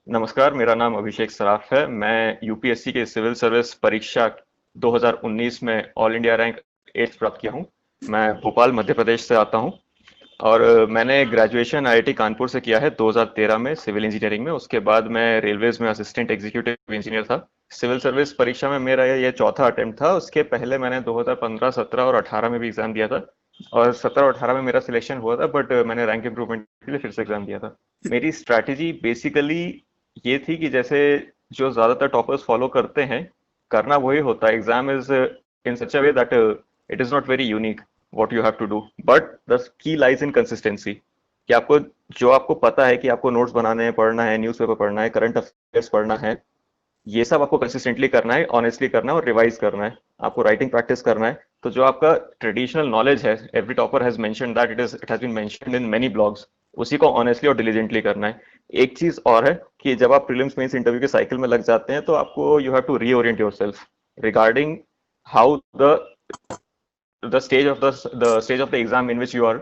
नमस्कार, मेरा नाम अभिषेक सराफ है। मैं यूपीएससी के सिविल सर्विस परीक्षा 2019 में ऑल इंडिया रैंक 8 प्राप्त किया हूँ। मैं भोपाल मध्य प्रदेश से आता हूँ और मैंने ग्रेजुएशन आईआईटी कानपुर से किया है 2013 में सिविल इंजीनियरिंग में। उसके बाद मैं रेलवेज में असिस्टेंट एग्जीक्यूटिव इंजीनियर था। सिविल सर्विस परीक्षा में मेरा ये चौथा अटेम्प्ट था। उसके पहले मैंने 2015, 17 और 18 में भी एग्जाम दिया था और 17 और 18 में मेरा सिलेक्शन हुआ था, बट मैंने रैंक इंप्रूवमेंट के लिए फिर से एग्जाम दिया था। मेरी स्ट्रैटेजी बेसिकली ये थी कि जैसे जो ज्यादातर टॉपर्स फॉलो करते हैं, करना वही होता है। Exam is in such a way that it is not very unique what you have to do, but the key lies in consistency. कि आपको जो आपको पता है कि आपको नोट्स बनाने हैं, पढ़ना है, न्यूज़पेपर पढ़ना है, करंट अफेयर्स पढ़ना है, ये सब आपको कंसिस्टेंटली करना है, ऑनेस्टली करना है और रिवाइज करना है। आपको राइटिंग प्रैक्टिस करना है। तो जो आपका ट्रेडिशनल नॉलेज है, every topper has mentioned that it has been mentioned in many blogs, उसी को ऑनेस्टली और डिलीजेंटली करना है। एक चीज और है कि जब आप प्रीलिम्स मेंस इंटरव्यू के साइकिल में लग जाते हैं तो आपको you have to reorient yourself regarding how the stage of the stage of the exam in which you are,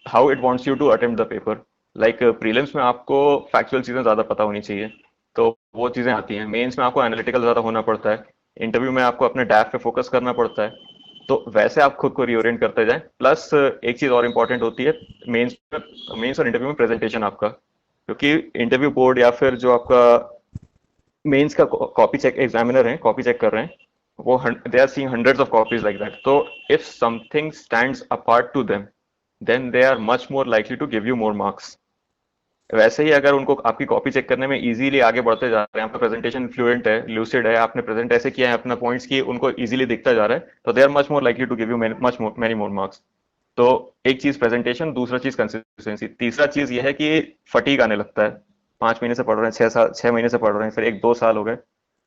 how it wants you to attempt the paper. Like prelims में आपको factual चीजें ज्यादा पता होनी चाहिए, तो वो चीजें आती हैं। मेंस में आपको एनालिटिकल ज्यादा होना पड़ता है। इंटरव्यू में आपको अपने डैफ पे फोकस करना पड़ता है। तो वैसे आप खुद को रिओरिएंट करते जाएं। प्लस एक चीज और इम्पोर्टेंट होती है मेंस में, मेंस और इंटरव्यू में प्रेजेंटेशन आपका। क्योंकि इंटरव्यू बोर्ड या फिर जो आपका मेंस का कॉपी चेक एग्जामिनर है, कॉपी चेक कर रहे हैं, वो they are seeing hundreds of copies like that. तो if something stands apart to them, then they are much more likely to give you more marks. वैसे ही अगर उनको आपकी कॉपी चेक करने में इजीली आगे बढ़ते जा रहे हैं, आपका प्रेजेंटेशन फ्लुएंट है, ल्यूसिड है, आपने प्रेजेंट ऐसे किया है अपना पॉइंट्स की, उनको इजीली दिखता जा रहा है, तो they are much more likely to give you much more many more marks. तो एक चीज प्रेजेंटेशन, दूसरा चीज कंसिस्टेंसी, तीसरा चीज ये है कि फटीग आने लगता है। 5 महीने से पढ़ रहे हैं, 6 साल, 6 महीने से पढ़ रहे हैं, फिर 1-2 साल हो गए।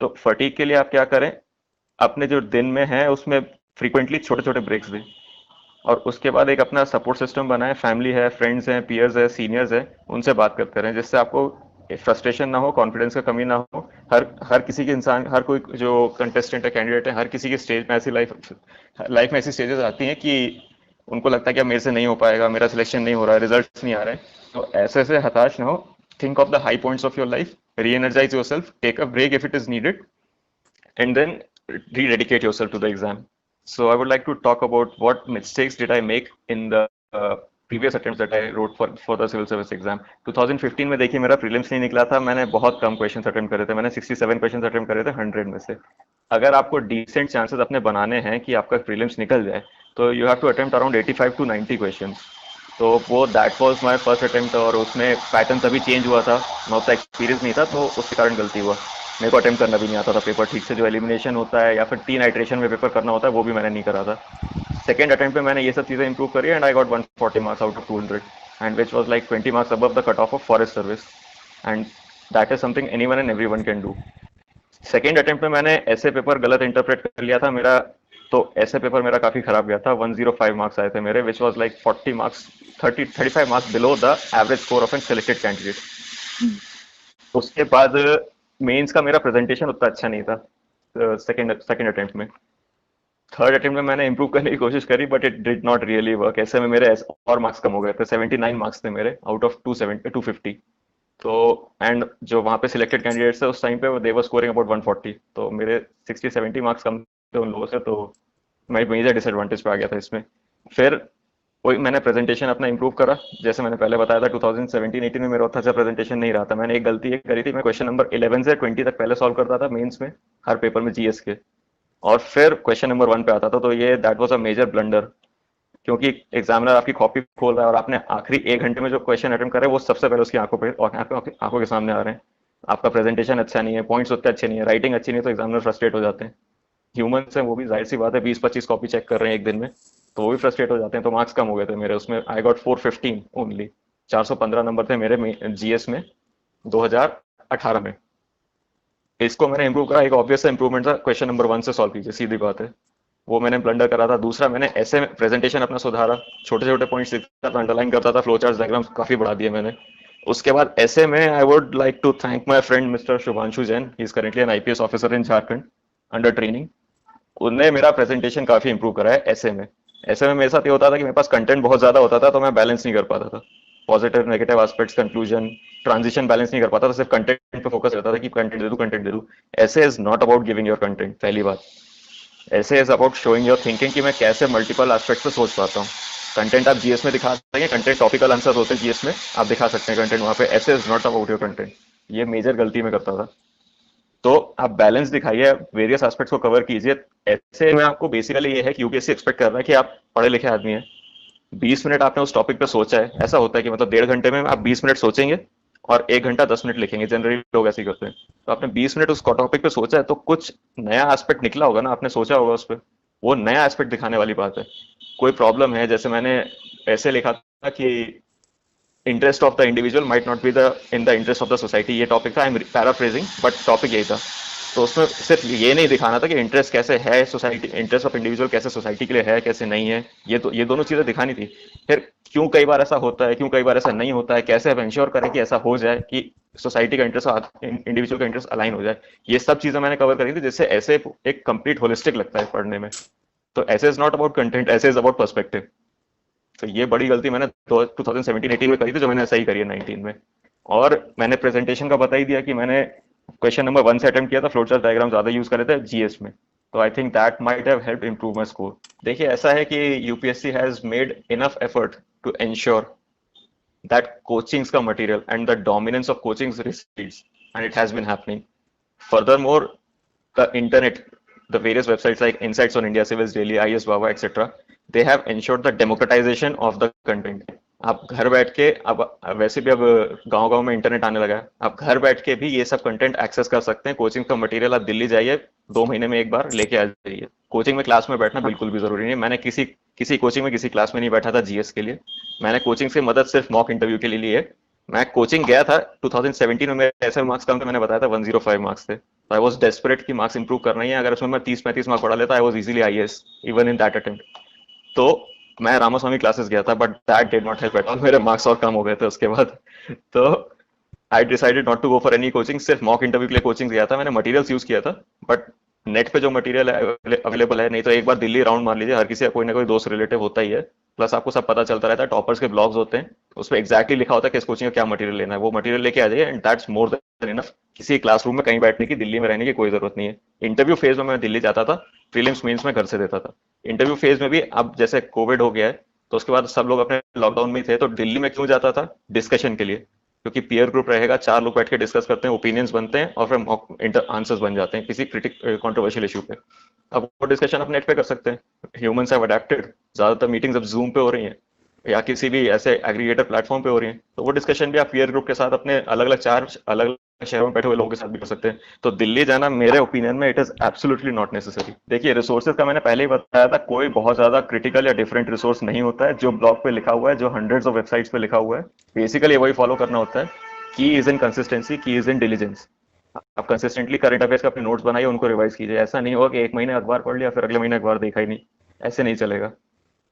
तो फटीग के लिए आप क्या करें, अपने जो दिन में है उसमें फ्रीक्वेंटली छोटे छोटे ब्रेक्स दें। और उसके बाद एक अपना सपोर्ट सिस्टम बनाए, फैमिली है, फ्रेंड्स हैं, पीयर्स है, सीनियर्स है, उनसे बात करते रहें, जिससे आपको फ्रस्ट्रेशन ना हो, कॉन्फिडेंस का कमी ना हो। हर हर किसी के इंसान, हर कोई जो कंटेस्टेंट है, कैंडिडेट है, हर किसी के स्टेज में ऐसी लाइफ लाइफ में ऐसी स्टेजेस आती हैं कि उनको लगता है कि अब मेरे से नहीं हो पाएगा, मेरा सिलेक्शन नहीं हो रहा है, रिजल्ट्स नहीं आ रहे हैं। तो ऐसे ऐसे हताश ना हो। Think of the high points of your life, reenergize yourself, take a break if it is needed, and then rededicate yourself to the exam. So I would like to talk about what mistakes did I make in the previous attempts that I wrote for the civil service exam. 2015 में देखिए मेरा prelims नहीं निकला था, मैंने बहुत कम questions attempt करे थे, मैंने 67 क्वेश्चंस अटेम्प्ट करे थे 100 में से। अगर आपको डिसेंट चांसेस अपने बनाने हैं कि आपका प्रीलिम्स निकल जाए, तो you have to attempt around 85 to 90 questions. तो वो that was my first attempt और उसमें पैटर्न तभी चेंज हुआ था, मैं उतना एक्सपीरियंस नहीं था, तो उसके कारण गलती हुआ। मेरे को अटेम्प्ट करना भी नहीं आता था पेपर ठीक से, जो एलिमिनेशन होता है या फिर 3 आइट्रेशन में पेपर करना होता है वो भी मैंने नहीं करा था। सेकेंड अटेम्प्ट पे मैंने ये सब चीज़ें इंप्रूव करी and I got 140 marks out of 200, and which was like 20 marks above the cut off of forest service. And that is something any one and every one can do. Second attempt में मैंने ऐसे paper गलत interpret कर लिया था मेरा, तो ऐसे पेपर मेरा काफी खराब गया था। 105 मार्क्स आए थे मेरे, which was like 40 marks, 35 marks below the average score of an selected candidate. उसके बाद मेंस का मेरा प्रेजेंटेशन उतना अच्छा नहीं था सेकंड सेकंड अटेम्प्ट में। थर्ड अटेम्प्ट में मैंने इंप्रूव करने की कोशिश करी, but it did not really work. ऐसे में मेरे और मार्क्स कम हो गए थे, 79 मार्क्स थे मेरे आउट ऑफ 250। तो एंड जो वहाँ पे सिलेक्टेड कैंडिडेट्स थे उस टाइम पे, दे वर स्कोरिंग अबाउट 140, तो मेरे 60-70 मार्क्स कम थे उन लोगों से। तो मैं मेजर डिसएडवांटेज पे आ गया था इसमें। फिर वही मैंने प्रेजेंटेशन अपना इंप्रूव करा, जैसे मैंने पहले बताया था 2017-18 में मेरा उतना अच्छा प्रेजेंटेशन नहीं रहा था। मैंने एक गलती ये करी थी, मैं क्वेश्चन नंबर 11 से 20 तक पहले सॉल्व करता था मेंस में, हर पेपर में जीएस के, और फिर क्वेश्चन नंबर 1 पे आता था। तो ये that was a major blunder, क्योंकि एग्जामिनर आपकी कॉपी खोल रहा है और आपने आखिरी 1 घंटे में जो क्वेश्चन अटेम्प्ट करे वो सबसे पहले उसकी आंखों पे और आंखों के सामने आ रहे हैं। आपका प्रेजेंटेशन अच्छा नहीं है, पॉइंट्स उतने अच्छे नहीं है, राइटिंग अच्छी नहीं है, तो एग्जामिनर फ्रस्ट्रेट हो जाते हैं। ह्यूमंस हैं वो भी, जाहिर सी बात है, 20-25 कॉपी चेक कर रहे हैं एक दिन में, तो वो भी फ्रस्ट्रेट हो जाते हैं। तो मार्क्स कम हो गए थे मेरे उसमें, आई गॉट 415 ओनली। 415 नंबर थे मेरे जीएस में 2018 में। इसको मैंने इंप्रूव करा, एक ऑब्वियस सा इंप्रूवमेंट था, क्वेश्चन नंबर 1 से सॉल्व कीजिए, सीधी बात है। वो मैंने ब्लंडर करा था। दूसरा, मैंने ऐसे प्रेजेंटेशन अपना सुधारा, छोटे छोटे पॉइंट्स लिखता था, अंडरलाइन करता था, फ्लो चार्ट डायग्राम्स काफी बढ़ा दिए मैंने। उसके बाद ऐसे में I would like to thank my friend mister Shubhanshu Jain, he is currently an IPS officer in Jharkhand under training. उनने मेरा प्रेजेंटेशन काफी इंप्रूव करा है ऐसे में। ऐसे में मेरे साथ ये होता था कि मेरे पास कंटेंट बहुत ज्यादा होता था, तो मैं बैलेंस नहीं कर पाता था। Positive negative aspects, conclusion, transition balance नहीं कर पाता था, सिर्फ कंटेंट पे फोकस रहता था कि कंटेंट दे दूं, कंटेंट दे दूं। ऐसे is not about giving your content, पहली बात। ऐसे is about showing your thinking कि मैं कैसे मल्टीपल एस्पेक्ट पे सोच पाता हूँ। कंटेंट आप जीएस में दिखा सकते हैं, कंटेंट टॉपिकल आंसर होते हैं जीएस में, आप दिखा सकते हैं कंटेंट वहां पे। ऐसे is not about your content. ये मेजर गलती में करता था। तो आप बैलेंस दिखाइए, वेरियस एस्पेक्ट्स को कवर कीजिए। ऐसे में आपको बेसिकली ये है कि यूपीएससी एक्सपेक्ट कर रहा है कि आप पढ़े लिखे आदमी हैं, 20 मिनट आपने उस टॉपिक पे सोचा है। ऐसा होता है कि मतलब 1.5 घंटे में आप 20 मिनट सोचेंगे और 1 घंटा 10 मिनट लिखेंगे, जनरली लोग ऐसे ही करते हैं। तो आपने 20 मिनट उस टॉपिक पे सोचा है, तो कुछ नया एस्पेक्ट निकला होगा ना, आपने सोचा होगा उस पर, वो नया एस्पेक्ट दिखाने वाली बात है। कोई प्रॉब्लम है, जैसे मैंने ऐसे लिखा था कि interest of the individual might not be the in the interest of the society, ये टॉपिक था, I am paraphrasing but topic यही था। तो उसमें सिर्फ ये नहीं दिखाना था कि इंटरेस्ट कैसे है सोसाइटी, इंटरेस्ट ऑफ इंडिविजुअल कैसे सोसाइटी के लिए है, कैसे नहीं है, ये दोनों चीजें दिखानी थी। फिर क्यों कई बार ऐसा होता है, क्यों कई बार ऐसा नहीं होता है, कैसे हम इंश्योर करें कि ऐसा हो जाए कि सोसाइटी का इंटरेस्ट और इंडिविजुअल का इंटरेस्ट अलाइन हो जाए, ये सब चीजें मैंने कवर करी थी, जिससे ऐसे एक कंप्लीट होलिस्टिक लगता है पढ़ने में। तो ऐसे इज नॉट अबाउट कंटेंट, ऐसे इज अबाउट पर्सपेक्टिव। तो ये बड़ी गलती मैंने 2017-18 में करी थी, जो मैंने सही करी है 19 में। और मैंने प्रेजेंटेशन का बता ही दिया कि मैंने क्वेश्चन नंबर 1 से अटेम्प्ट किया था, फ्लोचार्ट डायग्राम ज्यादा यूज करे थे जीएस में। तो I think that might have help improve my score. देखिए ऐसा है कि UPSC has made enough effort to ensure that coachings ka material and the dominance of coachings recedes, and it has been happening. Furthermore, the internet, the various websites like Insights on India, Civils Daily, IS Baba, etc., they have ensured the democratization of the content. आप घर बैठ के, अब वैसे भी अब गांव-गांव में इंटरनेट आने लगा है, आप घर बैठ के भी ये सब कंटेंट एक्सेस कर सकते हैं। कोचिंग का मटेरियल आप दिल्ली जाइए, 2 महीने में एक बार लेके आ जाइए। कोचिंग में क्लास में बैठना बिल्कुल भी जरूरी नहीं है। मैंने किसी किसी कोचिंग में किसी क्लास में नहीं बैठा था जीएस के लिए। मैंने कोचिंग से मदद सिर्फ मॉक इंटरव्यू के लिए ली है। मैं कोचिंग गया था 2017 में, मेरे ऐसे मार्क्स कम थे, मैंने बताया था 105 मार्क्स थे। तो आई वाज डेस्परेट कि मार्क्स इंप्रूव करना ही है। अगर उसमें मैं 30-35 मार्क्स बढ़ा लेता, I was easily IAS even in that attempt. तो मैं रामास्वामी क्लासेस गया था, but that did not help at all. मेरे मार्क्स और कम हो गए थे उसके बाद। तो I decided not to go for any coaching. सिर्फ मॉक इंटरव्यू के लिए कोचिंग गया था, मैंने मटेरियल्स यूज किया था, बट नेट पे जो मटेरियल अवेलेबल है, नहीं तो एक बार दिल्ली राउंड मार लीजिए, हर किसी का कोई ना कोई दोस्त रिलेटिव होता ही है। प्लस आपको सब पता चलता रहता है, टॉपर्स के ब्लॉग्स होते हैं, उस पर एग्जैक्टली लिखा होता है कि इस कोचिंग का क्या मटेरियल लेना है, वो मटेरियल लेके आ जाइए, and that's more than enough. किसी क्लासरूम में कहीं बैठने की, दिल्ली में रहने की कोई जरूरत नहीं है। इंटरव्यू फेज में मैं दिल्ली जाता था, प्रीलिम्स मेंस में घर से देता था। इंटरव्यू फेज में भी अब जैसे कोविड हो गया है, तो उसके बाद सब लोग अपने लॉकडाउन में ही थे, तो दिल्ली में क्यों जाता था? डिस्कशन के लिए, क्योंकि पीयर ग्रुप रहेगा, 4 लोग बैठ के डिस्कस करते हैं, ओपिनियंस बनते हैं, और फिर आंसर्स बन जाते हैं किसी क्रिटिक कंट्रोवर्शियल इशू पे। अब वो डिस्कशन आप नेट पे कर सकते हैं। Humans have adapted. ज्यादातर मीटिंग्स अब जूम पे हो रही हैं या किसी भी ऐसे एग्रीगेटर प्लेटफॉर्म पे हो रही हैं, तो वो डिस्कशन भी आप पीयर ग्रुप के साथ अपने अलग अलग 4 अलग अलग शहरों में बैठे हुए लोगों के साथ भी कर सकते हैं। तो दिल्ली जाना मेरे ओपिनियन में it is absolutely not necessary. देखिए रिसोर्सेज का मैंने पहले ही बताया था, कोई बहुत ज्यादा क्रिटिकल या डिफरेंट रिसोर्स नहीं होता है। जो ब्लॉग पे लिखा हुआ है, जो हंड्रेड्स ऑफ वेबसाइट्स पे लिखा हुआ है, बेसिकली वही फॉलो करना होता है। की इज इन कंसिस्टेंसी, की इज इन डिलीजेंस। आप कंसिस्टेंटली करंट अफेयर्स का अपने नोट्स बनाइए, उनको रिवाइज कीजिए। ऐसा नहीं होगा कि एक महीने अखबार पढ़ लिया फिर अगले महीने अखबार देखा ही नहीं, ऐसे नहीं चलेगा।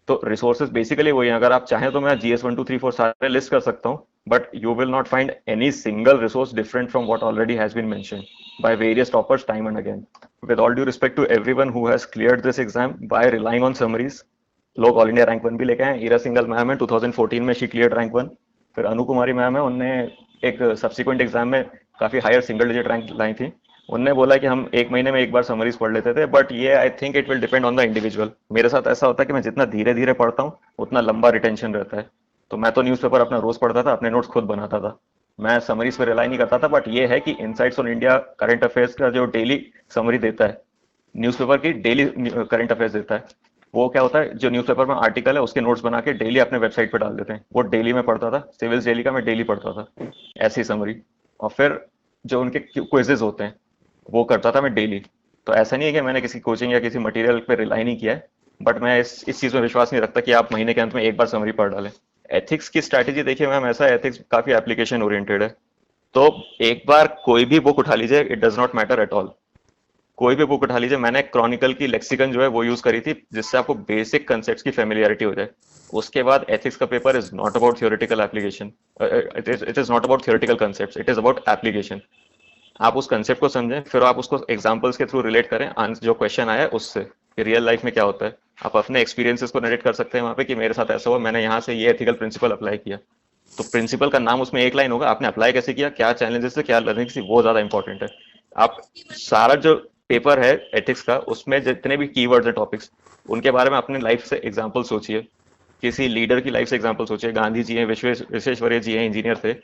तो रिसोर्सेज बेसिकली वही है। अगर आप चाहें तो मैं जीएस 1 2 3 4 सारे लिस्ट कर सकता हूँ, but you will not find any single resource different from what already has been mentioned by various toppers time and again. With all due respect to everyone who has cleared this exam by relying on summaries, लोग all India rank 1 भी लेके आए। Ira single ma'am है, 2014 में she cleared rank 1। फिर अनु कुमारी ma'am है, उनने एक सब्सिक्वेंट एग्जाम में काफी हायर सिंगल डिजिट रैंक लाई थी। उनने बोला कि हम एक महीने में एक बार समरीज पढ़ लेते थे, बट ये I think it will depend on the individual. मेरे साथ ऐसा होता है कि मैं जितना धीरे धीरे पढ़ता हूँ उतना लंबा रिटेंशन रहता है। तो मैं तो न्यूज़पेपर अपना रोज पढ़ता था, अपने नोट्स खुद बनाता था, मैं समरीज पर रिलाई नहीं करता था। बट ये है कि insights on India current affairs का जो डेली समरी देता है, न्यूज़पेपर की डेली करंट अफेयर्स देता है, वो क्या होता है, जो न्यूज़पेपर में आर्टिकल है उसके नोट्स बना के डेली अपने वेबसाइट पे डाल देते हैं। वो डेली में पढ़ता था, सिविल्स डेली का मैं डेली पढ़ता था ऐसी समरी। और फिर जो उनके क्विजेज होते हैं वो करता था मैं डेली। तो ऐसा नहीं है कि मैंने किसी कोचिंग या किसी मटेरियल पे रिलाई नहीं किया है, बट मैं इस चीज में विश्वास नहीं रखता कि आप महीने के अंत में एक बार समरी पढ़ डालें। एथिक्स की स्ट्रैटेजी देखिए मैम, ऐसा एथिक्स काफी एप्लीकेशन ओरिएंटेड है। तो एक बार कोई भी बुक उठा लीजिए, it does not matter at all, कोई भी बुक उठा लीजिए। मैंने क्रॉनिकल की लेक्सिकन जो है वो यूज करी थी, जिससे आपको बेसिक कंसेप्ट्स की फेमिलियरिटी हो जाए। उसके बाद एथिक्स का paper is not about theoretical application, it is not about theoretical concepts, it is about application. आप उस कंसेप्ट को समझें, फिर आप उसको एग्जांपल्स के थ्रू रिलेट करें जो क्वेश्चन आया उससे, कि रियल लाइफ में क्या होता है। आप अपने एक्सपीरियंसेस को नरेट कर सकते हैं वहां पे कि मेरे साथ ऐसा हुआ, मैंने यहाँ से ये एथिकल प्रिंसिपल अप्लाई किया। तो प्रिंसिपल का नाम उसमें एक लाइन होगा, आपने अप्लाई कैसे किया, क्या चैलेंजेस थे, क्या लर्निंग थी, वो ज्यादा इंपॉर्टेंट है। आप सारा जो पेपर है एथिक्स का, उसमें जितने भी कीवर्ड्स हैं, टॉपिक्स, उनके बारे में अपने लाइफ से एग्जांपल सोचिए। किसी लीडर की लाइफ से एग्जांपल सोचिए, गांधी जी हैं, विश्वेश्वरैया जी हैं, इंजीनियर थे,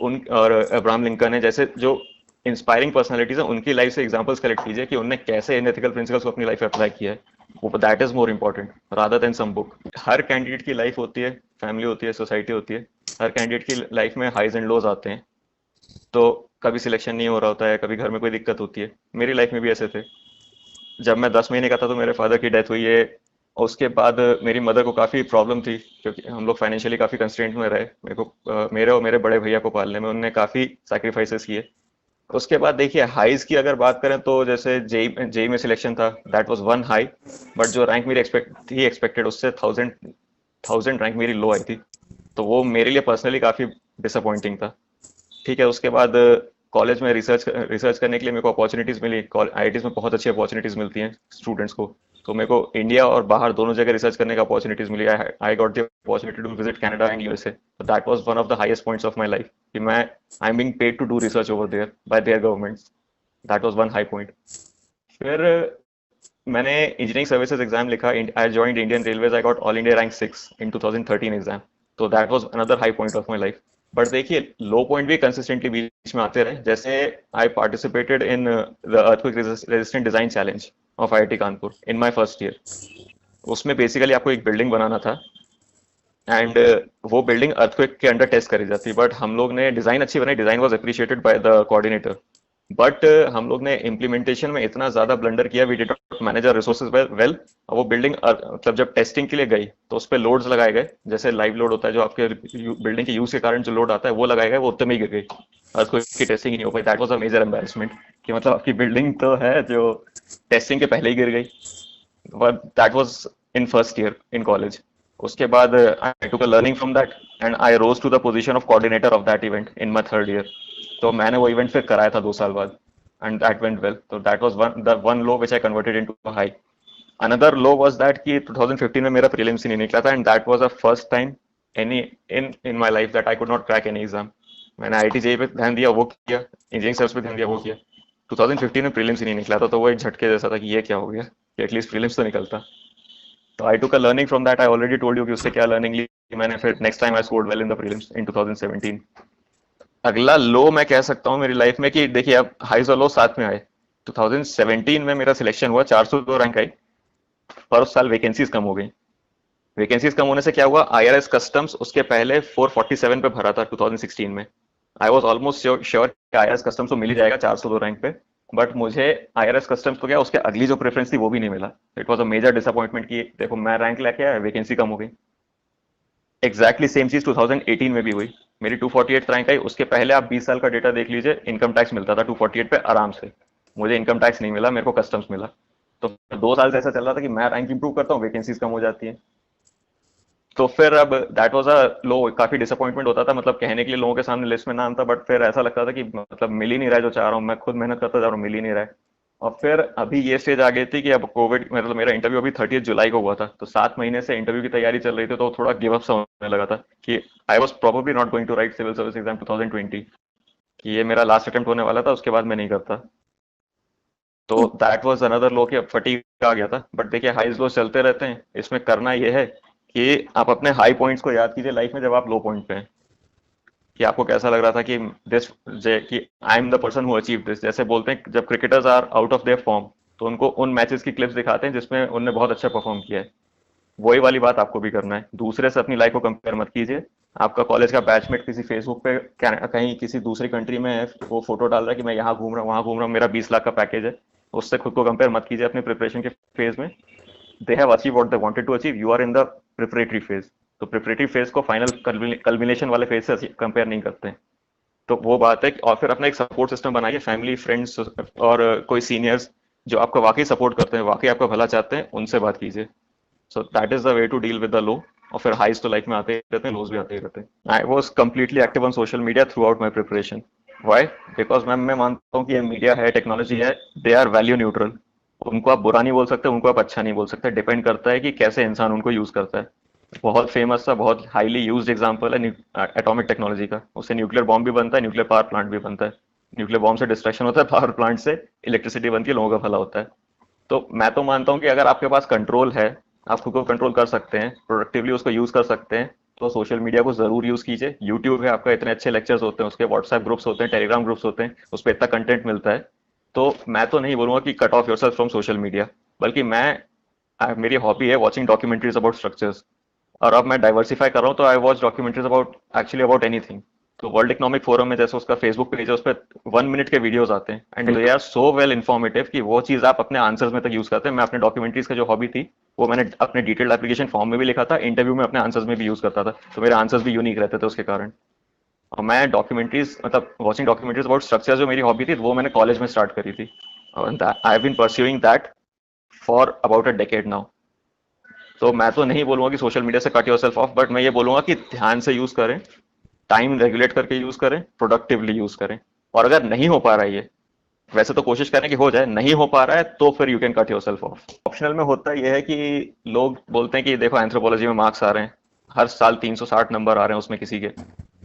उन और अब्राहम लिंकन है, जैसे जो इंस्पायरिंग पर्सनालिटीज हैं, उनकी लाइफ से एग्जांपल्स कलेक्ट कीजिए कि उनने कैसे इन एथिकल प्रिंसिपल्स को अपनी लाइफ में अप्लाई किया है। वो that is more important rather than some book. हर कैंडिडेट की लाइफ होती है, फैमिली होती है, सोसाइटी होती है। हर कैंडिडेट की लाइफ में हाइज एंड लोज आते हैं। तो कभी सिलेक्शन नहीं हो रहा होता है, कभी घर में कोई दिक्कत होती है। मेरी लाइफ में भी ऐसे थे। जब मैं 10 महीने का था तो मेरे फादर की डेथ हुई है, और उसके बाद मेरी मदर को काफ़ी प्रॉब्लम थी, क्योंकि हम लोग फाइनेंशियली काफ़ी कंस्ट्रेंट में रहे। मेरे को मेरे और मेरे बड़े भैया को पालने में उन्होंने काफ़ी सैक्रिफाइसेस किए। उसके बाद देखिए हाईज की अगर बात करें तो जैसे जेई जेई में सिलेक्शन था, that was one high. But जो रैंक मेरी एक्सपेक्टेड उससे थाउजेंड थाउजेंड रैंक मेरी लो आई थी। तो वो मेरे लिए पर्सनली काफ़ी डिसअपॉइंटिंग था। ठीक है, उसके बाद कॉलेज में रिसर्च करने के लिए मेरे को अपॉर्चुनिटीज मिली। आईआईटीज में बहुत अच्छी अपॉर्चुनिटीज मिलती हैं स्टूडेंट्स को। तो मेरे को इंडिया और बाहर दोनों जगह रिसर्च करने का अपॉर्चुनिटीज मिली। I got the opportunity to visit Canada and USA. That was one of the highest points of my life कि मैं I am being paid to do research over there by their governments. That was one high point. फिर मैंने engineering services exam लिखा। I joined Indian Railways. I got all India rank 6 in 2013 exam. तो that was another high point of my life. But देखिए लो point भी consistently बीच में आते रहे। जैसे I participated in the earthquake resistant design challenge of IIT Kanpur in my first year. उसमें basically आपको एक बिल्डिंग बनाना था, एंड वो बिल्डिंग अर्थक्वेक के अंडर टेस्ट करी जाती। बट हम लोग ने डिजाइन अच्छी बनाई, design was appreciated by the coordinator. But हम लोग ने इम्प्लीमेंटेशन में इतना ज्यादा ब्लंडर किया, we did not manage our resources well. वो बिल्डिंग मतलब जब टेस्टिंग के लिए गई तो उस पर लोड्स लगाए गए, जैसे लाइव लोड होता है जो आपके बिल्डिंग के यूज के कारण जो लोड आता है वो लगाए गए, वो उतने में ही गिर गई। अर्थक्वेक की टेस्टिंग ही नहीं हो पाई। That was a major embarrassment कि मतलब आपकी बिल्डिंग तो है जो टेस्टिंग के पहले ही गिर गई। But that was in first year in college. उसके बाद I took a learning from that, and I rose to the position of coordinator of that event in my third year. तो मैंने वो इवेंट फिर कराया था 2 साल बाद, एंड दैट वेंट वेल। तो that was one low which I converted into a high. Another low was that कि 2015 में मेरा प्रीलिम्स ही नहीं निकला था, and that was the first time any in in my life that I could not crack any exam. मैंने IIT JEE पे ध्यान दिया, वो किया, इंजीनियरिंग सर्विस पे ध्यान दिया, वो किया। 2015 में प्रीलिम्स ही नहीं निकला था, तो वो एक झटके जैसा था कि ये क्या हो गया कि एटलीस्ट प्रीलिम्स तो निकलता। तो I took a learning from that. I already told you कि उससे क्या लर्निंग ली मैंने। फिर next time I scored well in the prelims in 2017। अगला लो मैं कह सकता हूँ मेरी लाइफ में कि देखिए अब हाईज और लो साथ में आए। 2017 में मेरा सिलेक्शन हुआ, 402 रैंक आई। पर उस साल वैकेंसीज कम हो गई। वैकेंसीज कम होने से क्या हुआ, आईआरएस कस्टम्स उसके पहले 447 पे भरा था 2016 में। आई वॉज ऑलमोस्ट श्योर कि आईआरएस कस्टम्स को मिल ही जाएगा 402 रैंक पे। बट मुझे आईआरएस कस्टम्स को क्या उसके अगली जो प्रेफरेंस थी वो भी नहीं मिला। It was a major disappointment कि देखो मैं रैंक लेके आया, वैकेंसी कम हो गई। एग्जैक्टली सेम चीज 2018 में भी हुई। मेरी 248 रैंक आई। उसके पहले आप 20 साल का डेटा देख लीजिए, इनकम टैक्स मिलता था 248 पे आराम से। मुझे इनकम टैक्स नहीं मिला, मेरे को कस्टम्स मिला। तो 2 साल से ऐसा चल रहा था कि मैं रैंक इंप्रूव करता हूँ, वैकेंसीज कम हो जाती है। तो फिर अब दैट वाज अ लो। काफी डिसअपॉइंटमेंट होता था, मतलब कहने के लिए लोगों के सामने लिस्ट में नाम था, बट फिर ऐसा लगता था कि मतलब मिल ही नहीं रहा है जो चाह रहा हूँ। मैं खुद मेहनत करता जा रहा हूँ, मिल ही नहीं रहा है। और फिर अभी ये स्टेज आ गई थी कि अब कोविड, मतलब मेरा इंटरव्यू अभी 30 जुलाई को हुआ था, तो 7 महीने से इंटरव्यू की तैयारी चल रही थी, तो थोड़ा गिव अप सा होने लगा था कि I was probably not going to write civil service exam 2020, कि ये मेरा लास्ट अटेम्प्ट होने वाला था, उसके बाद मैं नहीं करता। तो दैट वाज अनदर लो कि अब फटीग आ गया था। बट देखिए हाईज लो चलते रहते हैं। इसमें करना ये है कि आप अपने हाई पॉइंट्स को याद कीजिए लाइफ में जब आप लो पॉइंट पे हैं, कि आपको कैसा लग रहा था कि दिस, कि I am the person who achieve this. जैसे बोलते हैं जब cricketers are out of their form, तो उनको उन मैचेस की क्लिप्स दिखाते हैं जिसमें उन्होंने बहुत अच्छा परफॉर्म किया है। वही वाली बात आपको भी करना है। दूसरे से अपनी लाइफ को कंपेयर मत कीजिए। आपका कॉलेज का बैचमेट किसी फेसबुक पे कहीं किसी दूसरी कंट्री में है, वो फोटो डाल रहा है कि मैं यहाँ घूम रहा हूँ, वहां घूम रहा हूँ, मेरा 20 लाख का पैकेज है। उससे खुद को कंपेयर मत कीजिए अपने प्रिपरेशन के फेज में। They have achieve what they wanted to achieve, you are in the preparatory phase. तो प्रिपरेटरी फेज को फाइनल कल्मिनेशन वाले फेज से कंपेयर नहीं करते हैं। तो वो बात है। और फिर अपना एक सपोर्ट सिस्टम बनाइए, फैमिली, फ्रेंड्स और कोई सीनियर्स जो आपको वाकई सपोर्ट करते हैं, वाकई आपका भला चाहते हैं, उनसे बात कीजिए। So that is the way to deal with the low. और फिर हाइज तो लाइफ में आते ही रहते हैं, लोज भी आते ही रहते हैं। I was completely active on social media throughout my preparation. Why? Because मैं मानता हूँ कि ये मीडिया है, टेक्नोलॉजी है, दे आर वैल्यू न्यूट्रल। उनको आप बुरा नहीं बोल सकते, उनको आप अच्छा नहीं बोल सकते। डिपेंड करता है कि कैसे इंसान उनको यूज करता है। बहुत फेमस था, बहुत हाईली यूज्ड एग्जांपल है एटॉमिक टेक्नोलॉजी का। उससे न्यूक्लियर बॉम्ब भी बनता है, न्यूक्लियर पावर प्लांट भी बनता है। न्यूक्लियर बॉम्ब से डिस्ट्रक्शन होता है, पावर प्लांट से इलेक्ट्रिसिटी बनती है, लोगों का भला होता है। तो मैं तो मानता हूँ कि अगर आपके पास कंट्रोल है, आप खुद को कंट्रोल कर सकते हैं, प्रोडक्टिवली उसको यूज कर सकते हैं, तो सोशल मीडिया को जरूर यूज कीजिए। यूट्यूब है आपका, इतने अच्छे लेक्चर्स होते हैं उसके, व्हाट्सएप ग्रुप्स होते हैं, टेलीग्राम ग्रुप्स होते हैं, उस पर इतना कंटेंट मिलता है। तो मैं तो नहीं बोलूंगा कि cut off yourself from social media, बल्कि मेरी हॉबी है वॉचिंग डॉक्यूमेंट्रीज अबाउट स्ट्रक्चर्स। और अब मैं डाइवर्सिफाई कर रहा हूँ, तो I watch documentaries about actually about anything. तो वर्ल्ड इकोनॉमिक फोरम में जैसे उसका फेसबुक पेज है, उस पर 1 मिनट के वीडियोस आते हैं and they are so well informative कि वो चीज आप अपने आंसर्स में तक यूज करते हैं। मैं अपने डॉक्यूमेंट्रीज का जो हॉबी थी, वो मैंने अपने डिटेल्ड एप्लीकेशन फॉर्म में भी लिखा था, इंटरव्यू में अपने आंसर्स में भी यूज करता था, तो मेरे आंसर्स भी यूनिक रहते थे उसके कारण। और मैं डॉक्यूमेंट्रीज, मतलब वॉचिंग डॉक्यूमेंट्रीज अबाउट स्ट्रक्चर जो मेरी हॉबी थी, वो मैंने कॉलेज में स्टार्ट करी थी। I have been pursuing that for about a decade now. तो मैं तो नहीं बोलूंगा कि सोशल मीडिया से कट योरसेल्फ ऑफ, बट मैं ये बोलूंगा कि ध्यान से यूज करें, टाइम रेगुलेट करके यूज करें, प्रोडक्टिवली यूज करें। और अगर नहीं हो पा रहा है ये, वैसे तो कोशिश करें कि हो जाए, नहीं हो पा रहा है तो फिर you can cut yourself of. Optional में होता यह है कि लोग बोलते हैं कि देखो एंथ्रोपोलॉजी में मार्क्स आ रहे हैं, हर साल 360 नंबर आ रहे हैं उसमें किसी के,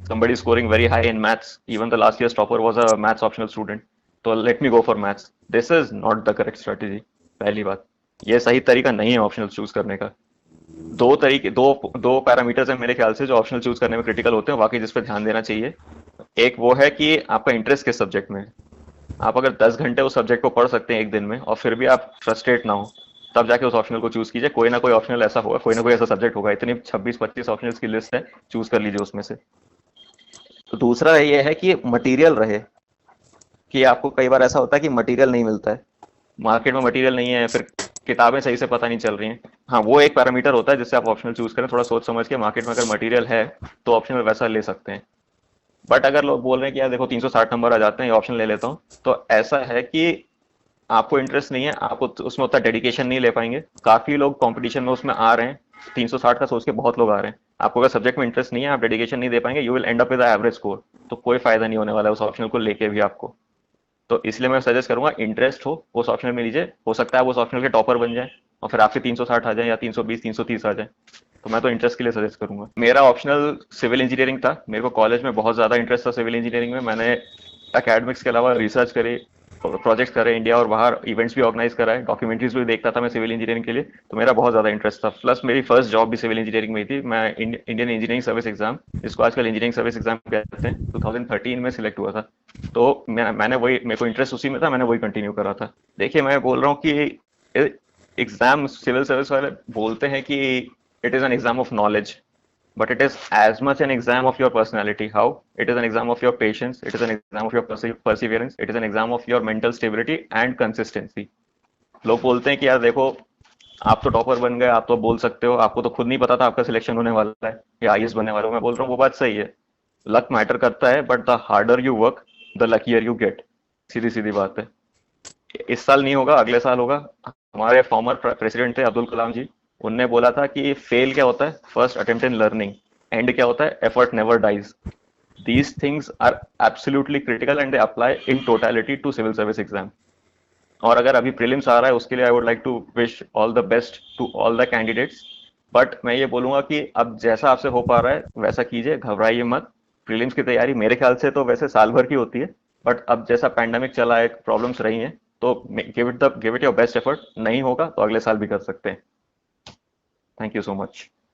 somebody scoring very high in maths, even the last year's topper was a maths optional student, तो let me go for maths. This is not the correct strategy। पहली बात, ये सही तरीका नहीं है ऑप्शनल चूज करने का। दो तरीके, दो दो पैरामीटर्स हैं मेरे ख्याल से जो ऑप्शनल चूज करने में क्रिटिकल होते हैं, वाकई जिस पे ध्यान देना चाहिए। एक वो है कि आपका इंटरेस्ट किस सब्जेक्ट में है। आप अगर 10 घंटे उस सब्जेक्ट को पढ़ सकते हैं एक दिन में, और फिर भी आप फ्रस्ट्रेट ना हो, तब जाके उस ऑप्शनल को चूज कीजिए। कोई ना कोई ऑप्शनल ऐसा होगा, कोई ना कोई ऐसा सब्जेक्ट होगा, इतनी 26-25 ऑप्शनल्स की लिस्ट है, चूज कर लीजिए उसमें से। तो दूसरा ये है कि मटेरियल रहे, कि आपको कई बार ऐसा होता है कि मटेरियल नहीं मिलता है, मार्केट में मटेरियल नहीं है, फिर किताबें सही से पता नहीं चल रही हैं। हाँ, वो एक पैरामीटर होता है जिससे आप ऑप्शनल चूज करें, थोड़ा सोच समझ के। मार्केट में अगर मटेरियल है तो ऑप्शनल वैसा ले सकते हैं। बट अगर लोग बोल रहे हैं कि यार देखो 360 नंबर आ जाते हैं, ये ऑप्शन ले लेता हूँ, तो ऐसा है कि आपको इंटरेस्ट नहीं है, आपको उसमें उतना डेडिकेशन नहीं ले पाएंगे। काफी लोग कंपटीशन में उसमें आ रहे हैं, 360 का सोच के बहुत लोग आ रहे हैं। आपको अगर सब्जेक्ट में इंटरेस्ट नहीं है, आप डेडिकेशन नहीं दे पाएंगे, you will and up with average score. तो कोई फायदा नहीं होने वाला है उस ऑप्शनल को लेके भी आपको। तो इसलिए मैं सजेस्ट करूंगा, इंटरेस्ट हो उस ऑप्शनल में लीजिए, हो सकता है आप उस ऑप्शनल के टॉपर बन जाए और फिर आपके 360 आ जाए, या 320 330 आ जाए। तो मैं तो इंटरेस्ट के लिए सजेस्ट करूंगा। मेरा ऑप्शनल सिविल इंजीनियरिंग था, मेरे को कॉलेज में बहुत ज्यादा इंटरेस्ट था सिविल इंजीनियरिंग में। मैंने एकेडमिक्स के अलावा रिसर्च करे, प्रोजेक्ट्स करे इंडिया और बाहर, इवेंट्स भी ऑर्गेनाइज कराए, डॉक्यूमेंट्रीज भी देखता था मैं सिविल इंजीनियरिंग के लिए। तो मेरा बहुत ज्यादा इंटरेस्ट था, प्लस मेरी फर्स्ट जॉब भी सिविल इंजीनियरिंग में ही थी। मैं इंडियन इंजीनियरिंग सर्विस एग्जाम, जिसको आजकल इंजीनियरिंग सर्विस एग्जाम कहते हैं, 2013 में सिलेक्ट हुआ था। तो मैंने वही, मेरे को इंटरेस्ट उसी में था, मैंने वही कंटिन्यू करा था। देखिए, मैं बोल रहा हूँ कि एग्जाम, सिविल सर्विस वाले बोलते हैं कि it is an exam of knowledge, but it is as much an exam of your personality. How? It is an exam of your patience, it is an exam of your perseverance, it is an exam of your mental stability and consistency. लोग बोलते हैं कि यार देखो, आप तो topper बन गए, आप तो बोल सकते हो, आपको तो खुद नहीं पता था आपका सिलेक्शन होने वाला है या आईएएस बनने वाला हो। मैं बोल रहा हूँ वो बात सही है, लक मैटर करता है, but the harder you work the luckier you get. सीधी सीधी बात है। इस साल नहीं होगा, अगले साल होगा। हमारे फॉर्मर प्रेसिडेंट थे अब्दुल कलाम जी, उनने बोला था कि फेल क्या होता है, first attempt in learning, and क्या होता है, effort never dies. These things are absolutely critical and they apply in totality to civil service exam. और अगर अभी प्रीलिम्स आ रहा है, उसके लिए I would like to wish all the best to all the candidates. But मैं ये बोलूंगा कि अब जैसा आपसे हो पा रहा है वैसा कीजिए, घबराइए मत। प्रीलिम्स की तैयारी मेरे ख्याल से तो वैसे साल भर की होती है, बट अब जैसा पैंडेमिक चला है, प्रॉब्लम्स रही हैं, तो give it your best effort. नहीं होगा तो अगले साल भी कर सकते हैं। Thank you so much.